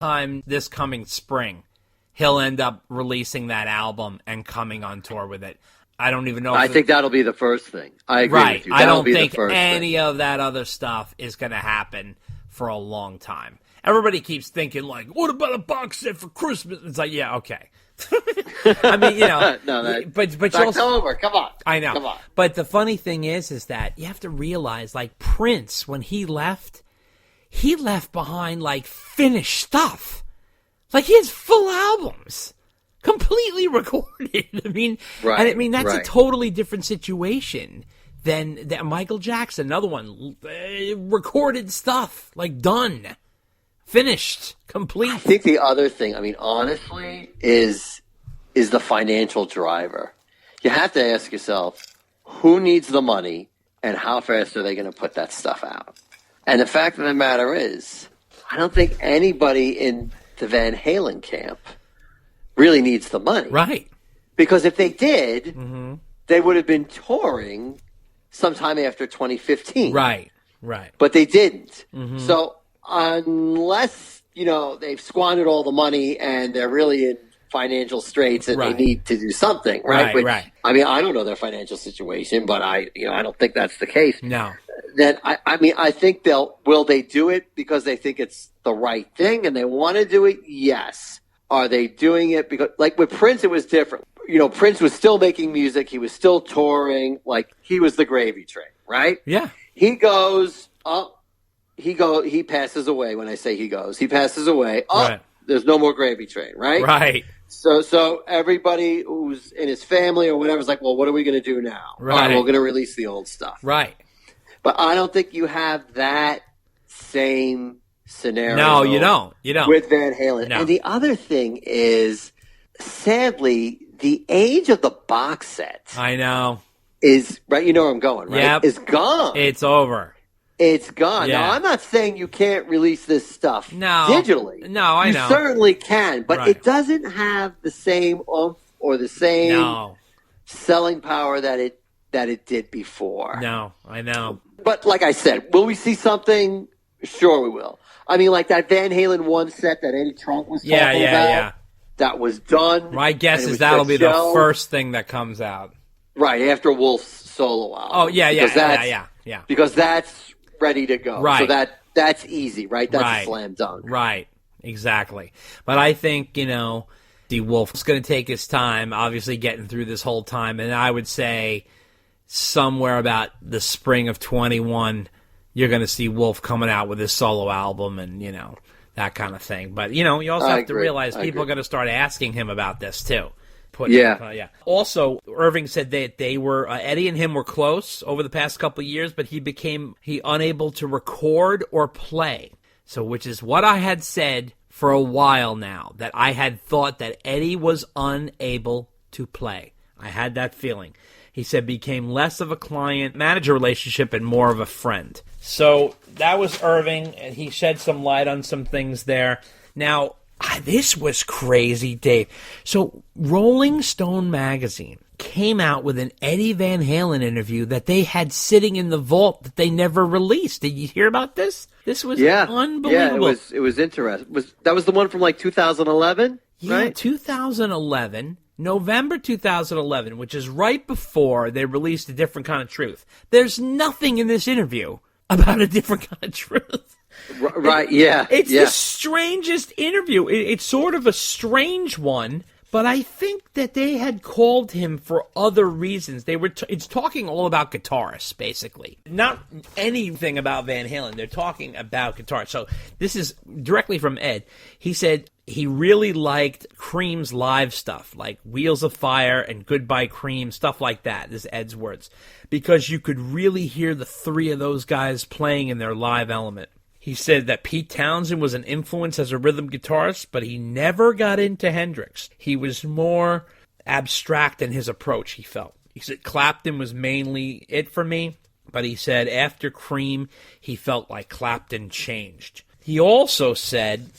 time this coming spring, he'll end up releasing that album and coming on tour with it. I don't even know. I think that'll be the first thing. I agree with you. I don't think any of that other stuff is going to happen for a long time. Everybody keeps thinking, like, what about a box set for Christmas? It's like, yeah, okay. I mean, you know. No, but October, come on. I know. Come on. But the funny thing is that you have to realize, like, Prince, when he left behind, like, finished stuff. Like, he has full albums. Completely recorded. I mean, that's a totally different situation than Michael Jackson. Another one, recorded stuff, like done, finished, complete. I think the other thing, I mean, honestly, is the financial driver. You have to ask yourself, who needs the money, and how fast are they going to put that stuff out? And the fact of the matter is, I don't think anybody in the Van Halen camp really needs the money. Right. Because if they did, they would have been touring sometime after 2015. Right. But they didn't. So unless, they've squandered all the money and they're really in financial straits and they need to do something, right? I mean, I don't know their financial situation, but I don't think that's the case. No. Then I think will they do it because they think it's the right thing and they want to do it? Yes. Are they doing it because, like with Prince, it was different. Prince was still making music. He was still touring. Like, he was the gravy train, right? Yeah. He goes up. He passes away. When I say he passes away. There's no more gravy train, right? Right. So everybody who's in his family or whatever is like, well, what are we going to do now? Right. All right, we're going to release the old stuff. Right. But I don't think you have that same scenario. No, you don't. With Van Halen. No. And the other thing is, sadly, the age of the box set. I know. Is, right, you know where I'm going, right? Yep. Is gone. It's over. It's gone. Yeah. Now, I'm not saying you can't release this stuff digitally. No, I know. You certainly can, but it doesn't have the same oomph or the same selling power that it did before. No, I know. But like I said, will we see something? Sure we will. I mean, like that Van Halen 1 set that Eddie Trunk was talking about. Yeah. That was done. My guess is that'll be the first thing that comes out. Right, after Wolf's solo album. Oh, yeah. Because that's ready to go. Right. So that's easy, right? That's a slam dunk. Right, exactly. But I think, the Wolf's going to take his time, obviously getting through this whole time. And I would say somewhere about the spring of 21, you're going to see Wolf coming out with his solo album and, that kind of thing. But, you also have to realize people are going to start asking him about this, too. Also, Irving said that they were, Eddie and him were close over the past couple of years, but he unable to record or play. So, which is what I had said for a while now, that I had thought that Eddie was unable to play. I had that feeling. He said became less of a client-manager relationship and more of a friend. So that was Irving, and he shed some light on some things there. Now, this was crazy, Dave. So Rolling Stone magazine came out with an Eddie Van Halen interview that they had sitting in the vault that they never released. Did you hear about this? This was unbelievable. Yeah, it was interesting. That was the one from like 2011, right? Yeah, 2011. November 2011, which is right before they released A Different Kind of Truth. There's nothing in this interview about a different kind of truth. Right, yeah. It's the strangest interview. It's sort of a strange one, but I think that they had called him for other reasons. It's talking all about guitarists, basically. Not anything about Van Halen. They're talking about guitars. So this is directly from Ed. He said he really liked Cream's live stuff, like Wheels of Fire and Goodbye Cream, stuff like that. This is Ed's words. Because you could really hear the three of those guys playing in their live element. He said that Pete Townsend was an influence as a rhythm guitarist, but he never got into Hendrix. He was more abstract in his approach, he felt. He said Clapton was mainly it for me, but he said after Cream, he felt like Clapton changed. He also said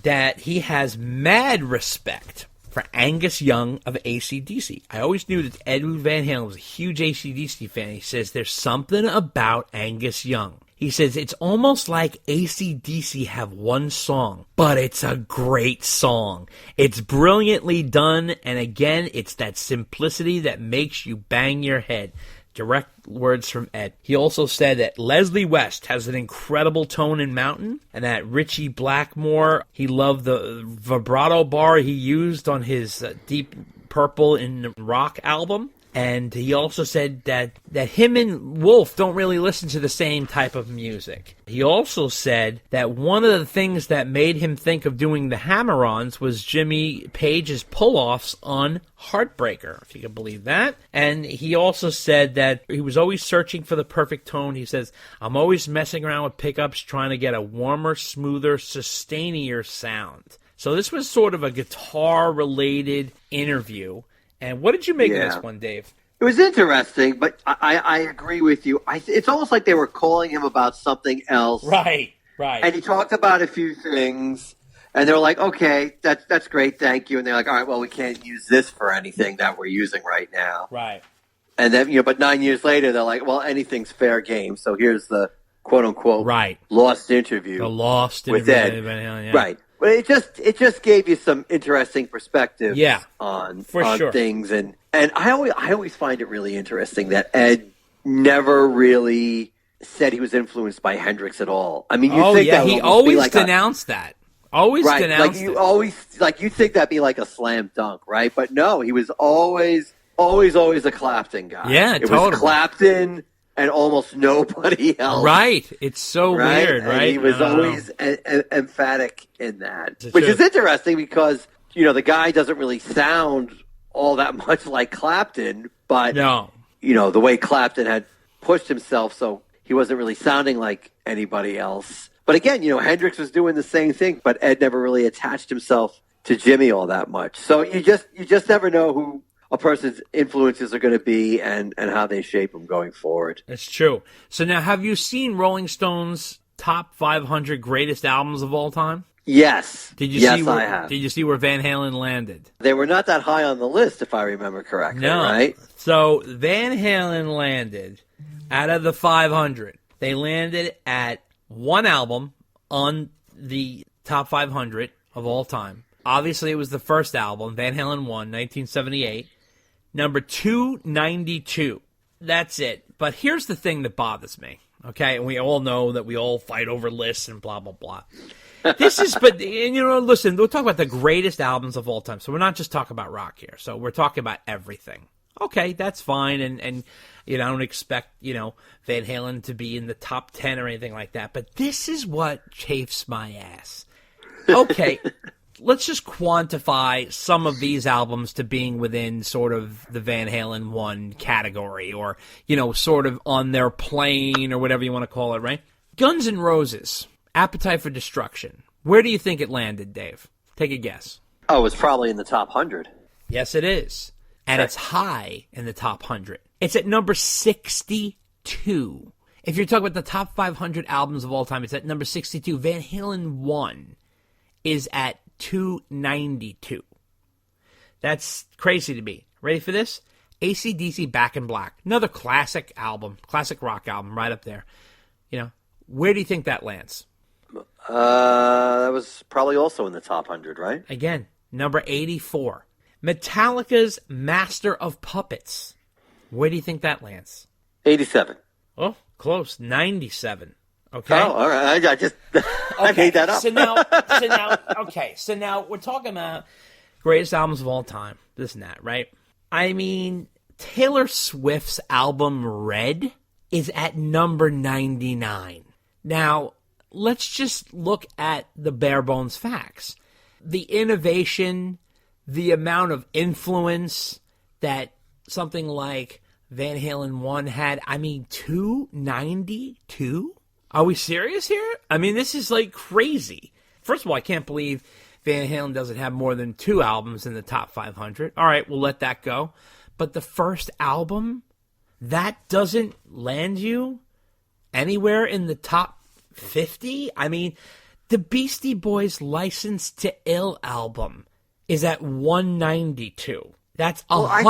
that he has mad respect for Angus Young of AC/DC. I always knew that Ed Van Halen was a huge AC/DC fan. He says there's something about Angus Young. He says, it's almost like AC/DC have one song, but it's a great song. It's brilliantly done, and again, it's that simplicity that makes you bang your head. Direct words from Ed. He also said that Leslie West has an incredible tone in Mountain, and that Richie Blackmore, he loved the vibrato bar he used on his Deep Purple in Rock album. And he also said that him and Wolf don't really listen to the same type of music. He also said that one of the things that made him think of doing the hammer-ons was Jimmy Page's pull-offs on Heartbreaker, if you can believe that. And he also said that he was always searching for the perfect tone. He says, I'm always messing around with pickups trying to get a warmer, smoother, sustainier sound. So this was sort of a guitar-related interview. And what did you make of this one, Dave? It was interesting, but I agree with you. It's almost like they were calling him about something else. Right. And he talked about a few things, and they were like, okay, that's great, thank you. And they're like, all right, well, we can't use this for anything that we're using right now. Right. And then, but 9 years later, they're like, well, anything's fair game. So here's the quote-unquote lost interview. The lost with interview. Ed. Yeah. Right. But it just gave you some interesting perspective on sure. things, and I always find it really interesting that Ed never really said he was influenced by Hendrix at all. I mean, he always denounced that. Always denounced it. You think that'd be like a slam dunk, right? But no, he was always a Clapton guy. Yeah, it totally. was Clapton and almost nobody else. Right. It's so weird, right? And he was always emphatic in that. Which is interesting because, the guy doesn't really sound all that much like Clapton, but, the way Clapton had pushed himself, so he wasn't really sounding like anybody else. But again, Hendrix was doing the same thing, but Ed never really attached himself to Jimmy all that much. So you just never know who a person's influences are going to be and how they shape them going forward. That's true. So now, have you seen Rolling Stone's top 500 greatest albums of all time? Yes. I have. Did you see where Van Halen landed? They were not that high on the list, if I remember correctly, right? So Van Halen landed, out of the 500, they landed at one album on the top 500 of all time. Obviously, it was the first album, Van Halen 1, 1978. Number 292. That's it. But here's the thing that bothers me, okay? And we all know that we all fight over lists and blah, blah, blah. Listen, we'll talk about the greatest albums of all time. So we're not just talking about rock here. So we're talking about everything. Okay, that's fine. And I don't expect, Van Halen to be in the top 10 or anything like that. But this is what chafes my ass. Okay. Let's just quantify some of these albums to being within sort of the Van Halen 1 category or, sort of on their plane or whatever you want to call it, right? Guns N' Roses, Appetite for Destruction. Where do you think it landed, Dave? Take a guess. Oh, it's probably in the top 100. Yes, it is. And it's high in the top 100. It's at number 62. If you're talking about the top 500 albums of all time, it's at number 62. Van Halen 1 is at 292. That's crazy to me. Ready for this? AC/DC Back in Black. Another classic album, classic rock album right up there. Where do you think that lands? That was probably also in the top 100, right? Again, number 84. Metallica's Master of Puppets. Where do you think that lands? 87. Oh, close. 97. Okay. Oh, all right. I made that up. So now we're talking about greatest albums of all time. This and that, right? I mean, Taylor Swift's album Red is at number 99. Now, let's just look at the bare bones facts. The innovation, the amount of influence that something like Van Halen 1 had. I mean, 292? Are we serious here? I mean, this is like crazy. First of all, I can't believe Van Halen doesn't have more than 2 albums in the top 500. All right, we'll let that go. But the first album, that doesn't land you anywhere in the top 50? I mean, the Beastie Boys' License to Ill album is at 192. That's 100. I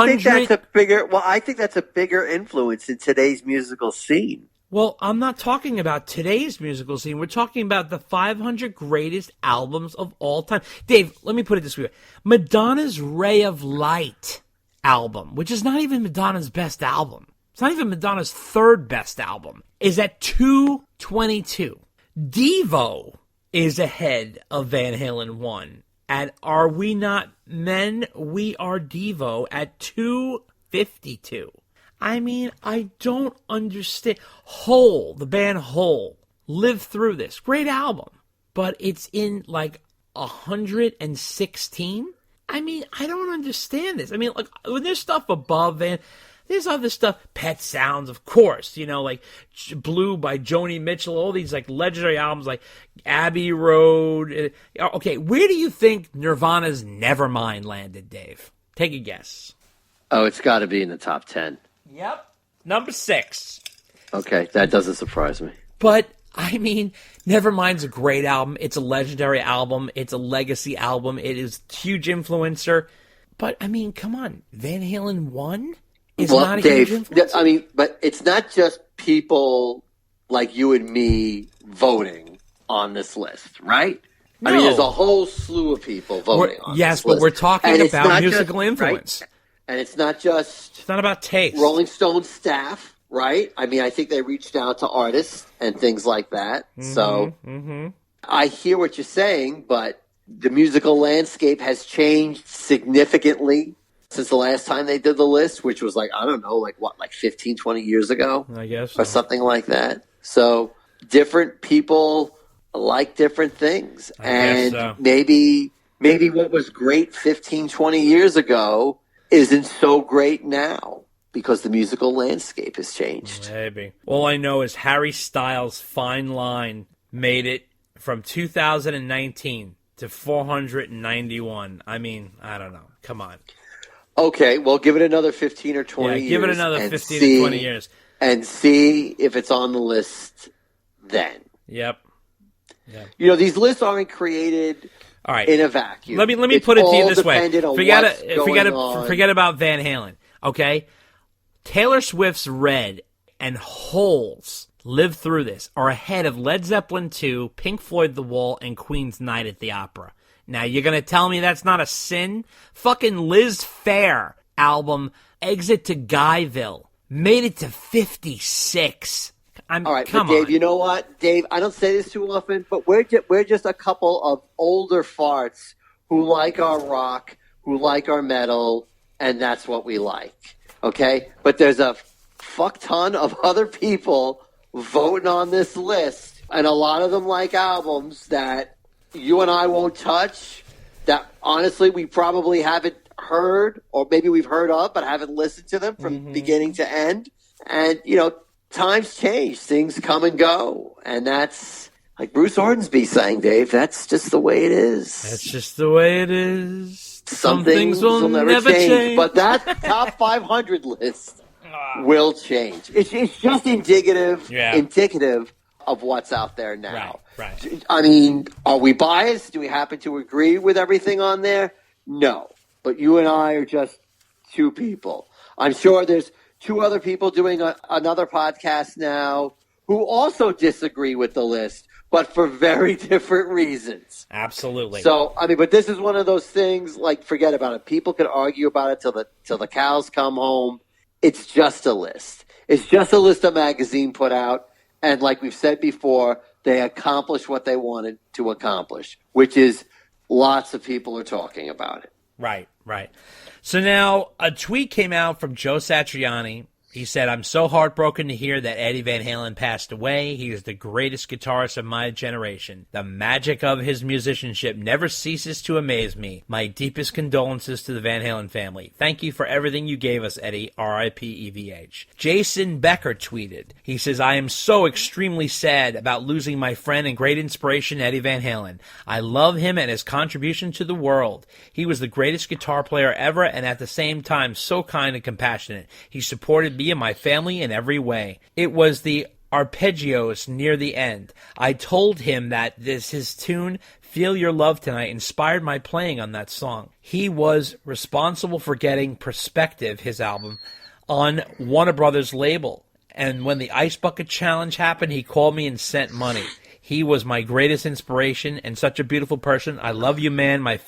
think that's a bigger influence in today's musical scene. Well, I'm not talking about today's musical scene. We're talking about the 500 greatest albums of all time. Dave, let me put it this way. Madonna's Ray of Light album, which is not even Madonna's best album. It's not even Madonna's third best album, is at 222. Devo is ahead of Van Halen 1 at Are We Not Men? We Are Devo at 252. I mean, I don't understand. Hole, the band Hole, Live Through This. Great album. But it's in like 116? I mean, I don't understand this. I mean, like, when there's stuff above and there's other stuff, Pet Sounds, of course, you know, like Blue by Joni Mitchell, all these like legendary albums like Abbey Road. Okay, where do you think Nirvana's Nevermind landed, Dave? Take a guess. Oh, it's got to be in the top 10. Yep. Number 6. Okay, that doesn't surprise me. But, I mean, Nevermind's a great album. It's a legendary album. It's a legacy album. It is a huge influencer. But, I mean, come on. Van Halen 1 is not a Dave, huge influencer? I mean, but it's not just people like you and me voting on this list, right? No. I mean, there's a whole slew of people voting on yes, this but list. we're talking about musical influence. Right? And it's not just It's not about taste. Rolling Stone staff, right? I mean, I think they reached out to artists and things like that. So I hear what you're saying, but the musical landscape has changed significantly since the last time they did the list, which was like, I don't know, like 15, 20 years ago? I guess. Or something like that. So different people like different things. I guess so. maybe what was great 15, 20 years ago isn't so great now because the musical landscape has changed. Maybe. All I know is Harry Styles' Fine Line made it from 2019 to 491. I mean, I don't know. Come on. Okay, well, give it another 15 or 20 years. Give it another 15 to 20 years. And see if it's on the list then. Yep. You know, these lists aren't created all right. in a vacuum. Let me put it to you this way. Forget Forget about Van Halen, okay? Taylor Swift's Red and Holes, Live Through This, are ahead of Led Zeppelin 2, Pink Floyd The Wall, and Queen's Night at the Opera. Now, you're going to tell me that's not a sin? Fucking Liz Phair album, Exit to Guyville, made it to 56. All right, but Dave, you know what? Dave, I don't say this too often, but we're just a couple of older farts who like our rock, who like our metal, and that's what we like, okay? But there's a fuck ton of other people voting on this list, and a lot of them like albums that you and I won't touch, that honestly we probably haven't heard, or maybe we've heard of, but haven't listened to them from beginning to end. And, you know, times change, things come and go, and that's like Bruce Hornsby saying, Dave, that's just the way it is. That's just the way it is. Some things will never change. But that top 500 list will change. It's just indicative of what's out there now. Right. I mean, are we biased? Do we happen to agree with everything on there? No. But you and I are just two people. I'm sure there's two other people doing another podcast now who also disagree with the list, but for very different reasons. Absolutely. So, I mean, but this is one of those things, like, forget about it. People could argue about it till the cows come home. It's just a list. It's just a list a magazine put out, and like we've said before, they accomplished what they wanted to accomplish, which is lots of people are talking about it. Right. So now a tweet came out from Joe Satriani. He said, I'm so heartbroken to hear that Eddie Van Halen passed away. He is the greatest guitarist of my generation. The magic of his musicianship never ceases to amaze me. My deepest condolences to the Van Halen family. Thank you for everything you gave us, Eddie. R.I.P. EVH. Jason Becker tweeted. He says, I am so extremely sad about losing my friend and great inspiration, Eddie Van Halen. I love him and his contribution to the world. He was the greatest guitar player ever and at the same time so kind and compassionate. He supported me and my family in every way. It was the arpeggios near the end. I told him that his tune, Feel Your Love Tonight, inspired my playing on that song. He was responsible for getting Perspective, his album, on Warner Brothers label. And when the Ice Bucket Challenge happened, he called me and sent money. He was my greatest inspiration and such a beautiful person. I love you, man. My